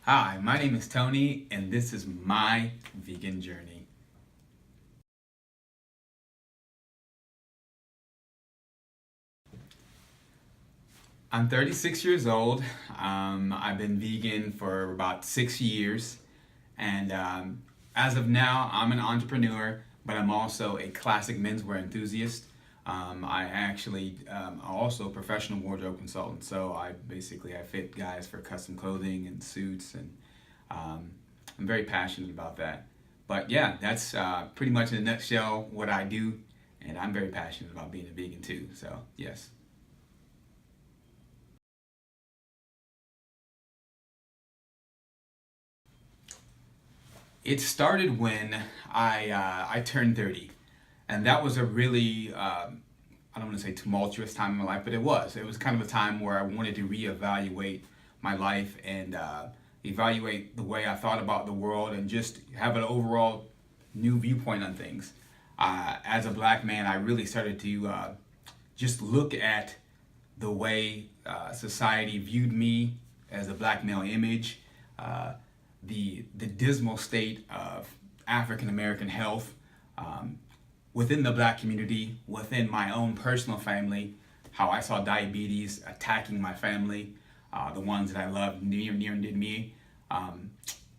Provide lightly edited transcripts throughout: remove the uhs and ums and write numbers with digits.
Hi, my name is Tony, and this is my vegan journey. I'm 36 years old. I've been vegan for about 6 years, and as of now, I'm an entrepreneur, but I'm also a classic menswear enthusiast. I actually also a professional wardrobe consultant, so I fit guys for custom clothing and suits, and um, I'm very passionate about that. But yeah, that's pretty much in a nutshell what I do, and I'm very passionate about being a vegan too. So yes. It started when I turned 30, and that was a really I don't want to say tumultuous time in my life, but it was. It was kind of a time where I wanted to reevaluate my life and evaluate the way I thought about the world and just have an overall new viewpoint on things. As a black man, I really started to just look at the way society viewed me as a black male image, uh, the dismal state of African American health within the black community, within my own personal family, how I saw diabetes attacking my family, the ones that I loved near and dear to me. Um,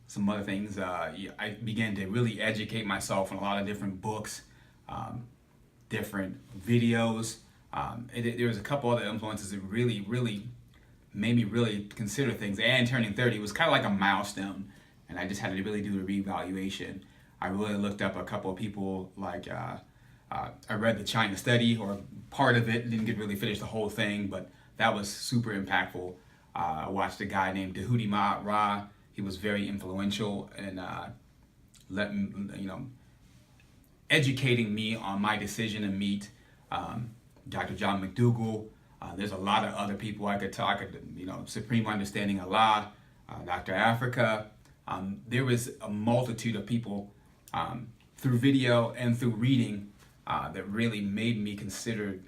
some other things. I began to really educate myself on a lot of different books, um, different videos. There was a couple other influences that really made me really consider things. And turning 30 was kind of like a milestone, and I just had to really do a reevaluation. I really looked up a couple of people like I read the China study or part of it. Didn't get really finish the whole thing, but that was super impactful. I watched a guy named Dehudi Ra. He was very influential in letting educating me on my decision to meet um, Dr. John McDougall. There's a lot of other people I could talk. Supreme Understanding Allah, Dr. Africa. There was a multitude of people through video and through reading that really made me consider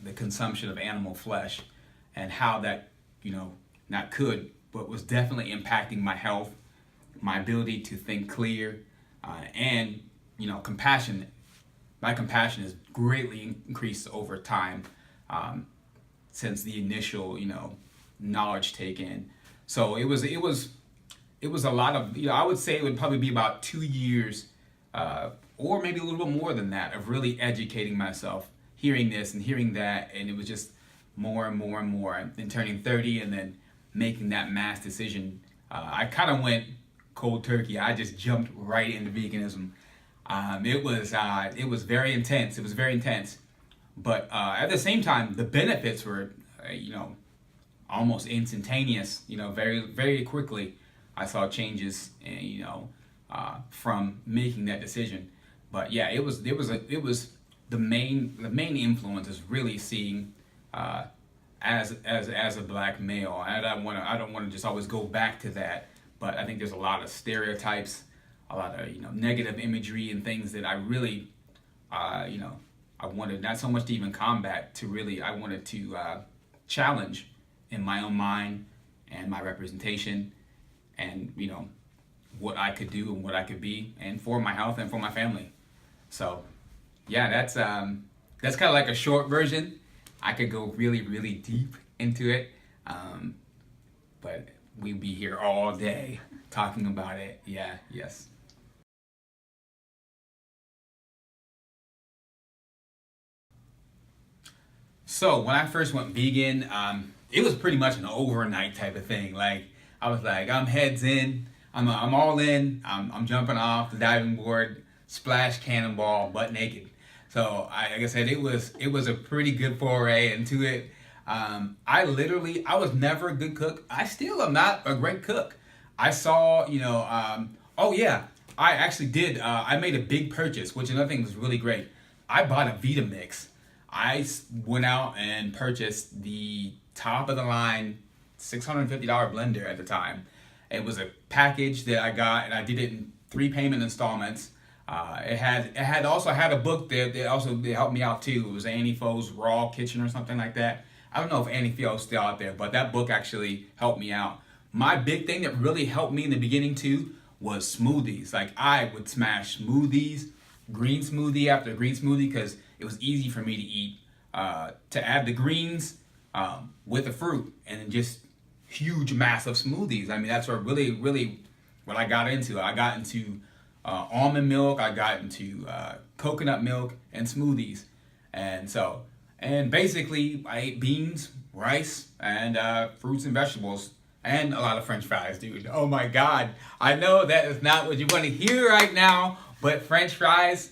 the consumption of animal flesh and how that, not could, but was definitely impacting my health, my ability to think clear, and compassion. My compassion has greatly increased over time since the initial, knowledge taken. So it was a lot of, I would say it would probably be about 2 years, or maybe a little bit more than that, of really educating myself, hearing this and hearing that, and it was just more and more and more. And then turning 30 and then making that mass decision, I kind of went cold turkey. I just jumped right into veganism. It was very intense. It was very intense, but at the same time, the benefits were, almost instantaneous. Very very quickly, I saw changes, and from making that decision. But yeah, it was the main influence is really seeing as a black male. And I don't want to just always go back to that, but I think there's a lot of stereotypes, a lot of negative imagery and things that I really I wanted not so much to even combat, to really I wanted to challenge in my own mind and my representation, and what I could do and what I could be, and for my health and for my family. So yeah, that's kind of like a short version. I could go really deep into it, but we'd be here all day talking about it. Yeah, yes. So when I first went vegan, it was pretty much an overnight type of thing. Like I was like, I'm heads in, I'm all in, I'm jumping off the diving board, splash cannonball, butt naked. So like I said, it was a pretty good foray into it. I was never a good cook. I still am not a great cook. I saw, oh yeah, I actually did. I made a big purchase, which another thing was really great. I bought a Vitamix. Went out and purchased the top of the line $650 blender at the time. It was a package that I got, and I did it in three payment installments. It had also had a book that also that helped me out too. It was Annie Foe's Raw Kitchen or something like that. I don't know if Annie Foe's still out there, but that book actually helped me out. my big thing that really helped me in the beginning too was smoothies. Like I would smash smoothies, green smoothie after green smoothie, because it was easy for me to eat. To add the greens with the fruit, and then just huge, massive smoothies. I mean, that's what really what I got into. I got into almond milk. I got into coconut milk and smoothies, and basically I ate beans, rice, and fruits and vegetables, and a lot of French fries, dude. Oh my God! I know that is not what you want to hear right now, but French fries.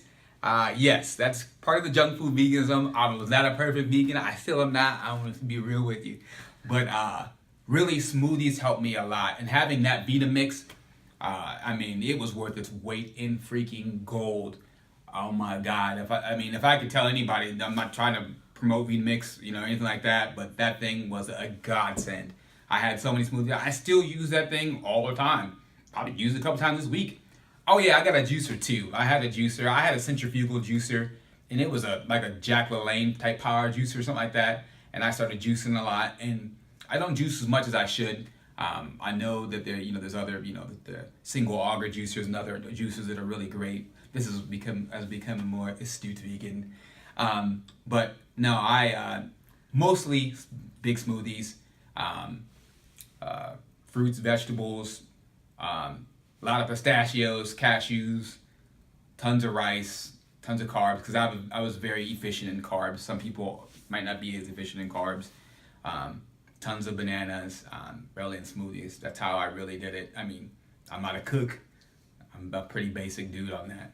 Yes, that's part of the junk food veganism. I was not a perfect vegan. I still am not. I want to be real with you. But really, smoothies helped me a lot. And having that Vitamix, I mean, it was worth its weight in freaking gold. Oh my God. If I could tell anybody, I'm not trying to promote Vitamix, anything like that, but that thing was a godsend. I had so many smoothies. I still use that thing all the time. Probably use it a couple times this week. Oh yeah, I got a juicer too. I had a juicer. I had a centrifugal juicer, and it was like a Jack LaLanne type power juicer or something like that. And I started juicing a lot, and I don't juice as much as I should. I know that there's other, the single auger juicers and other juicers that are really great. This has become a more astute vegan. But no, I mostly big smoothies, fruits, vegetables. A lot of pistachios, cashews, tons of rice, tons of carbs, because I was very efficient in carbs. Some people might not be as efficient in carbs. Tons of bananas, really in smoothies. That's how I really did it. I mean, I'm not a cook. I'm a pretty basic dude on that.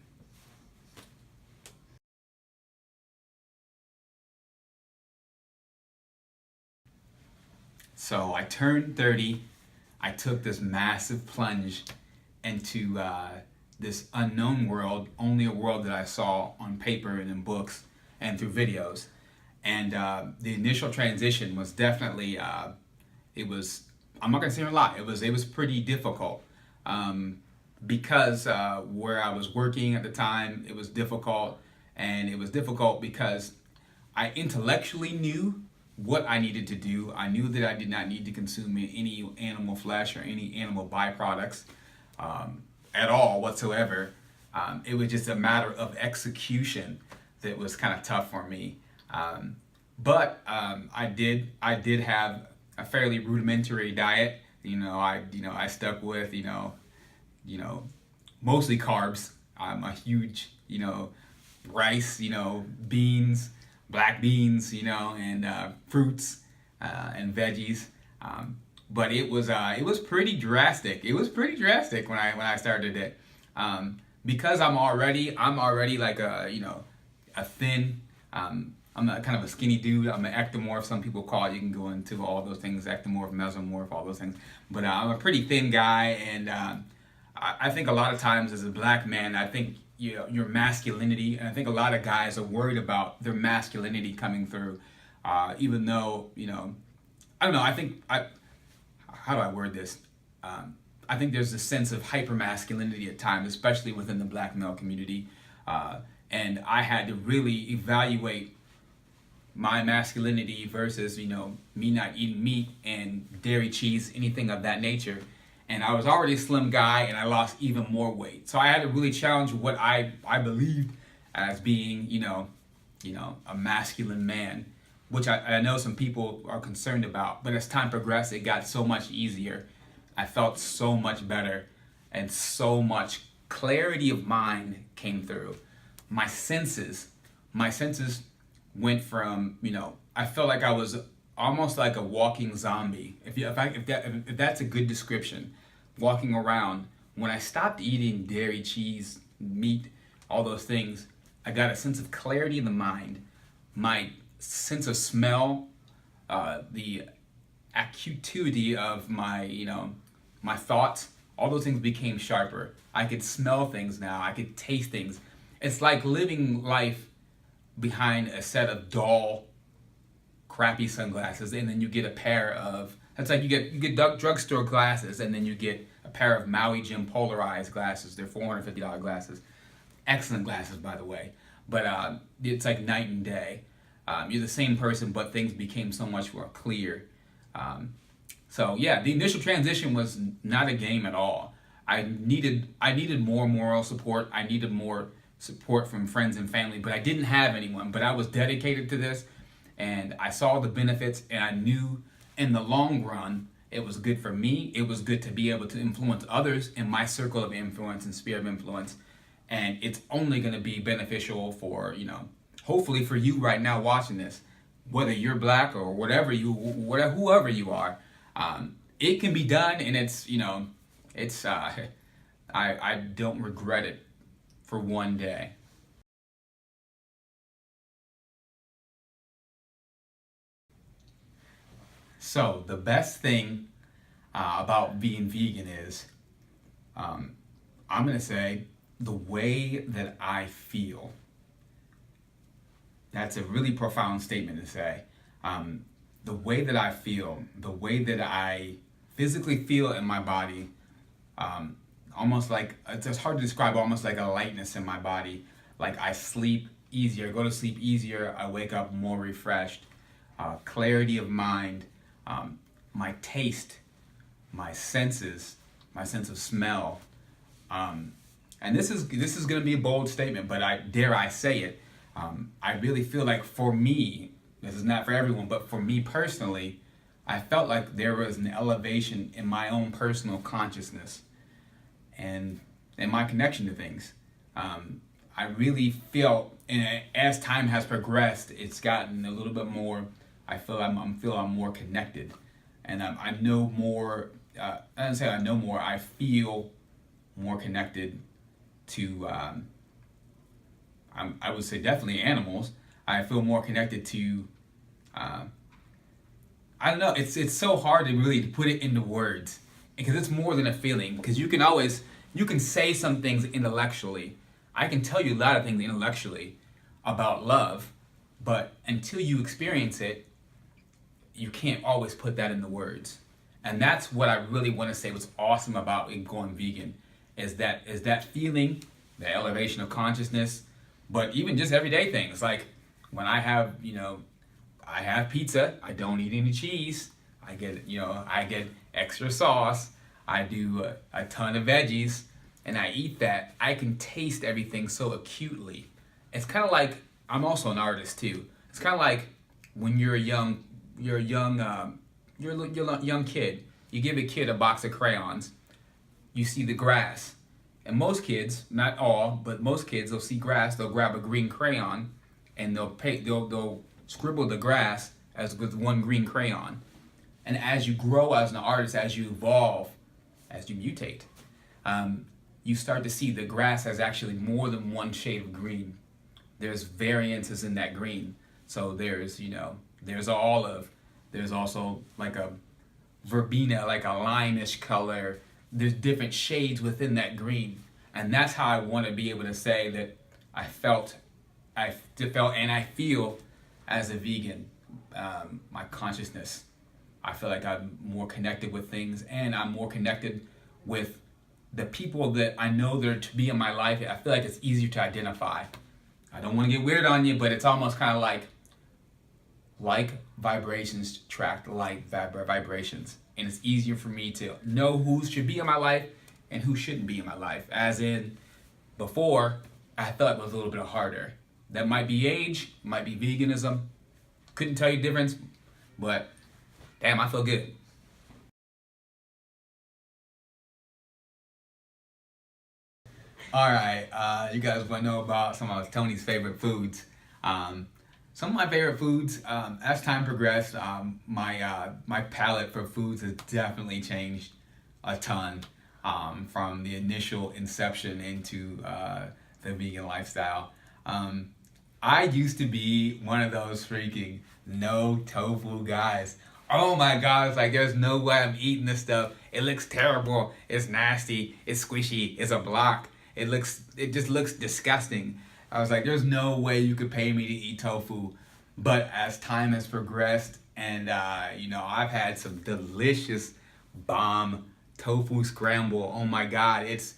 So I turned 30. I took this massive plunge into this unknown world, only a world that I saw on paper and in books and through videos. And the initial transition was definitely, I'm not gonna say a lot, it was pretty difficult. Because where I was working at the time, it was difficult. And it was difficult because I intellectually knew what I needed to do. I knew that I did not need to consume any animal flesh or any animal byproducts at all whatsoever. It was just a matter of execution that was kind of tough for me. But I did have a fairly rudimentary diet. I stuck with mostly carbs. I'm a huge rice, beans, black beans, and fruits and veggies. But it was pretty drastic. It was pretty drastic when I started it, because I'm already like a thin. I'm a kind of a skinny dude. I'm an ectomorph. Some people call it. You can go into all those things: ectomorph, mesomorph, all those things. But I'm a pretty thin guy, and I think a lot of times as a black man, I think your masculinity, and I think a lot of guys are worried about their masculinity coming through, even though I don't know. How do I word this? I think there's a sense of hypermasculinity at times, especially within the black male community, and I had to really evaluate my masculinity versus me not eating meat and dairy, cheese, anything of that nature. And I was already a slim guy, and I lost even more weight. So I had to really challenge what I believed as being a masculine man, which I know some people are concerned about. But as time progressed, it got so much easier. I felt so much better, and so much clarity of mind came through. My senses went from, I felt like I was almost like a walking zombie. If that's a good description, walking around. When I stopped eating dairy, cheese, meat, all those things, I got a sense of clarity in the mind. My sense of smell, the acuity of my thoughts, all those things became sharper. I could smell things now. I could taste things. It's like living life behind a set of dull, crappy sunglasses, and then you get a pair of. That's like you get drugstore glasses, and then you get a pair of Maui Jim polarized glasses. They're $450 glasses. Excellent glasses, by the way. But it's like night and day. You're the same person, but things became so much more clear. So yeah, the initial transition was not a game at all. I needed more moral support. I needed more support from friends and family, but I didn't have anyone. But I was dedicated to this, and I saw the benefits, and I knew in the long run it was good for me. It was good to be able to influence others in my circle of influence and sphere of influence, and it's only going to be beneficial for, hopefully for you right now watching this, whether you're black or whoever you are. It can be done, and it's I don't regret it for one day. So the best thing about being vegan is, I'm gonna say, the way that I feel. That's a really profound statement to say. The way that I feel, the way that I physically feel in my body, almost like, it's hard to describe, almost like a lightness in my body. Like I sleep easier, go to sleep easier, I wake up more refreshed, clarity of mind, my taste, my senses, my sense of smell. And this is going to be a bold statement, but I say it. I really feel like, for me, this is not for everyone, but for me personally, I felt like there was an elevation in my own personal consciousness and my connection to things. I really felt, and as time has progressed, it's gotten a little bit more. I feel I'm more connected, and I know more. I don't say I know more. I feel more connected to. I would say definitely animals. I feel more connected to. I don't know. It's so hard to really put it into words, because it's more than a feeling. Because you can say some things intellectually. I can tell you a lot of things intellectually about love, but until you experience it, you can't always put that into words. And that's what I really want to say was awesome about going vegan, is that feeling, the elevation of consciousness, but even just everyday things. Like when I have pizza, I don't eat any cheese. I get extra sauce. I do a ton of veggies, and I eat that. I can taste everything so acutely. It's kind of like, I'm also an artist too. It's kind of like when you're a young kid. You give a kid a box of crayons. You see the grass, and most kids, not all, but most kids, they'll see grass. They'll grab a green crayon, and they'll scribble the grass as with one green crayon. And as you grow as an artist, as you evolve, as you mutate, you start to see the grass has actually more than one shade of green. There's variances in that green. So there's an olive. There's also like a verbena, like a limeish color. There's different shades within that green. And that's how I want to be able to say that I felt and I feel as a vegan. My consciousness, I feel like I'm more connected with things, and I'm more connected with the people that I know that are to be in my life. I feel like it's easier to identify. I don't want to get weird on you, but it's almost kind of like vibrations attract like vibrations. And it's easier for me to know who should be in my life and who shouldn't be in my life. As in, before, I felt it was a little bit harder. That might be age, might be veganism. Couldn't tell you the difference, but damn, I feel good. All right, you guys want to know about some of Tony's favorite foods. Some of my favorite foods, as time progressed, my palate for foods has definitely changed a ton, from the initial inception into the vegan lifestyle. I used to be one of those freaking no tofu guys. Oh my God, it's like there's no way I'm eating this stuff. It looks terrible. It's nasty. It's squishy. It's a block. It just looks disgusting. I was like, there's no way you could pay me to eat tofu. But as time has progressed, and I've had some delicious bomb tofu scramble. Oh my God, it's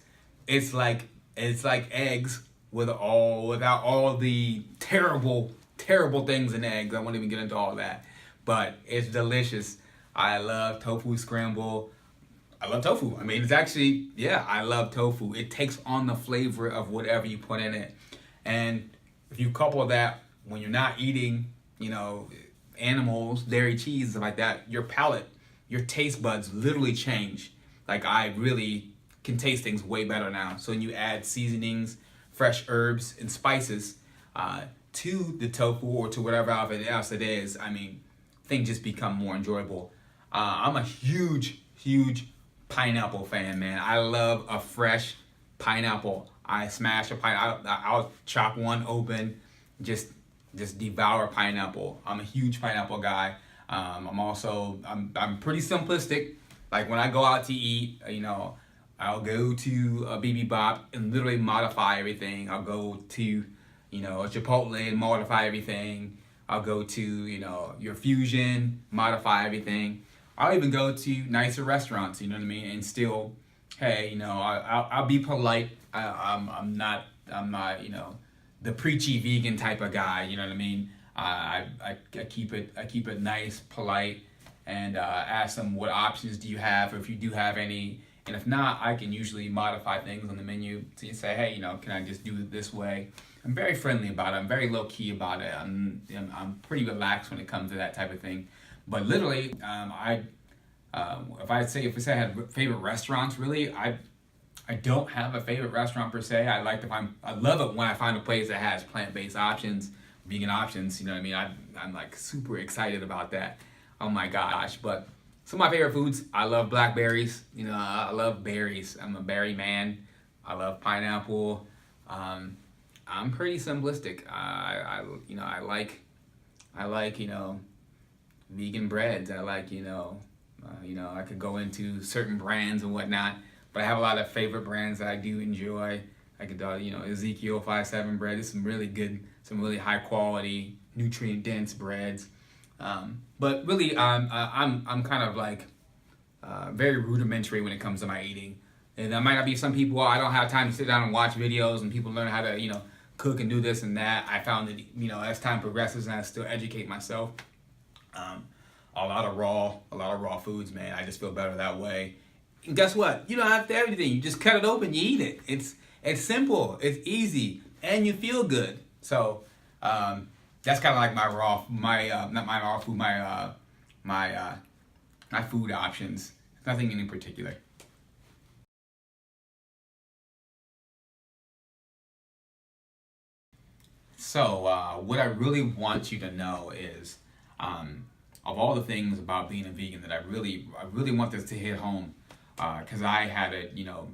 like eggs without all the terrible things in eggs. I won't even get into all that, but it's delicious. I love tofu scramble. I love tofu. I mean, it's actually, yeah, I love tofu. It takes on the flavor of whatever you put in it. And if you couple that when you're not eating, you know, animals, dairy, cheese, stuff like that, your palate, your taste buds literally change. Like, I really can taste things way better now. So when you add seasonings, fresh herbs, and spices to the tofu or to whatever else it is, I mean, things just become more enjoyable. I'm a huge, huge pineapple fan, man. I love a fresh pineapple. I smash a pineapple. I'll chop one open, just devour pineapple. I'm a huge pineapple guy. I'm pretty simplistic. Like when I go out to eat, you know, I'll go to a BB Bop and literally modify everything. I'll go to, you know, a Chipotle and modify everything. I'll go to, you know, your Fusion, modify everything. I'll even go to nicer restaurants, you know what I mean, and still, hey, you know, I'll be polite. I'm not, you know, the preachy vegan type of guy, you know what I mean. I keep it nice, polite, and ask them what options do you have, or if you do have any. And if not, I can usually modify things on the menu to say, hey, you know, can I just do it this way? I'm very friendly about it. I'm very low key about it. I'm pretty relaxed when it comes to that type of thing. But literally, if I say I had favorite restaurants, really, I don't have a favorite restaurant per se. I love it when I find a place that has plant-based options, vegan options. You know what I mean? I'm like super excited about that. Oh my gosh! But some of my favorite foods, I love blackberries. You know, I love berries. I'm a berry man. I love pineapple. I'm pretty simplistic. I like, you know, vegan breads. I like, you know, I could go into certain brands and whatnot, but I have a lot of favorite brands that I do enjoy. I could, you know, Ezekiel 5-7 bread. There's some really good, some really high quality, nutrient dense breads. But really, I'm kind of like very rudimentary when it comes to my eating. And there might not be some people, I don't have time to sit down and watch videos and people learn how to, you know, cook and do this and that. I found that, you know, as time progresses and I still educate myself, a lot of raw foods, man. I just feel better that way. And guess what? You don't have to have everything. You just cut it open, you eat it. It's simple, it's easy, and you feel good. So that's kind of like my food options. Nothing in particular. So what I really want you to know is, of all the things about being a vegan that I really want this to hit home, because I had a, you know,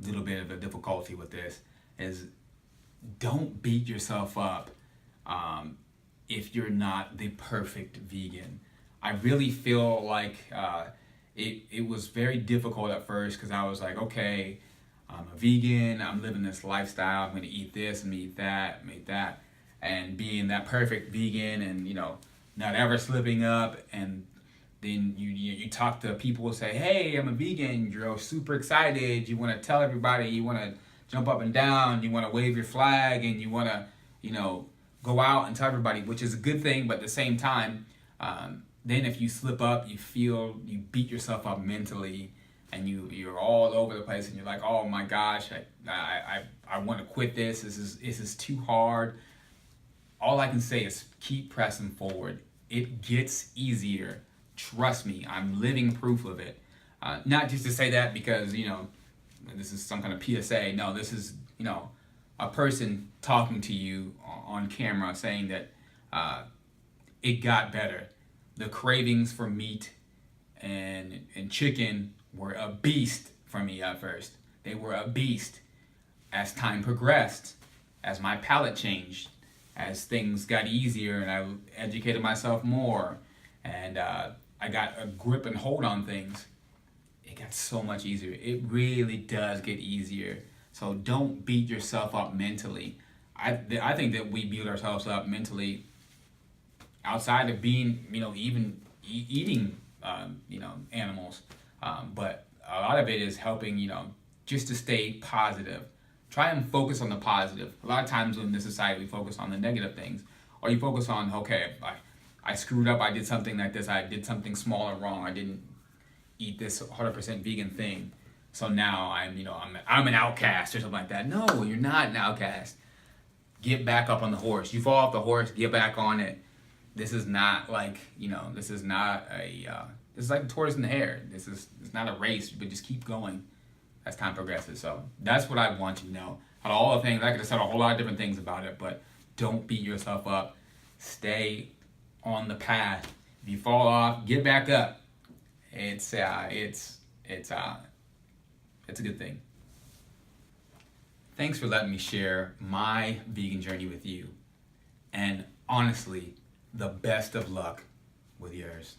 little bit of a difficulty with this, is don't beat yourself up if you're not the perfect vegan. I really feel like it was very difficult at first because I was like, okay, I'm a vegan, I'm living this lifestyle, I'm gonna eat this, I'm gonna eat that, I'm gonna eat that. And being that perfect vegan and, you know, not ever slipping up, and then you talk to people who say, hey, I'm a vegan, you're super excited, you wanna tell everybody, you wanna jump up and down, you wanna wave your flag, and you wanna, you know, go out and tell everybody, which is a good thing, but at the same time, then if you slip up, you beat yourself up mentally, and you're all over the place, and you're like, oh my gosh, I want to quit this. This is too hard. All I can say is keep pressing forward. It gets easier. Trust me, I'm living proof of it. Not just to say that because, you know, this is some kind of PSA. No, this is, you know, a person talking to you on camera saying that it got better. The cravings for meat and chicken were a beast for me at first. They were a beast. As time progressed, as my palate changed, as things got easier and I educated myself more, and I got a grip and hold on things, it got so much easier. It really does get easier. So don't beat yourself up mentally. I think that we beat ourselves up mentally outside of being, you know, even eating, you know, animals. But a lot of it is helping, you know, just to stay positive. Try and focus on the positive. A lot of times in this society, we focus on the negative things. Or you focus on, okay, I screwed up, I did something like this, I did something small or wrong, I didn't eat this 100% vegan thing, so now I'm an outcast or something like that. No, you're not an outcast. Get back up on the horse. You fall off the horse, get back on it. This is not like, this is not this is like the tortoise and the hare. It's not a race, but just keep going as time progresses. So that's what I want you to know. Out of all the things, I could have said a whole lot of different things about it, but don't beat yourself up. Stay on the path. If you fall off, get back up. It's a good thing. Thanks for letting me share my vegan journey with you. And honestly, the best of luck with yours.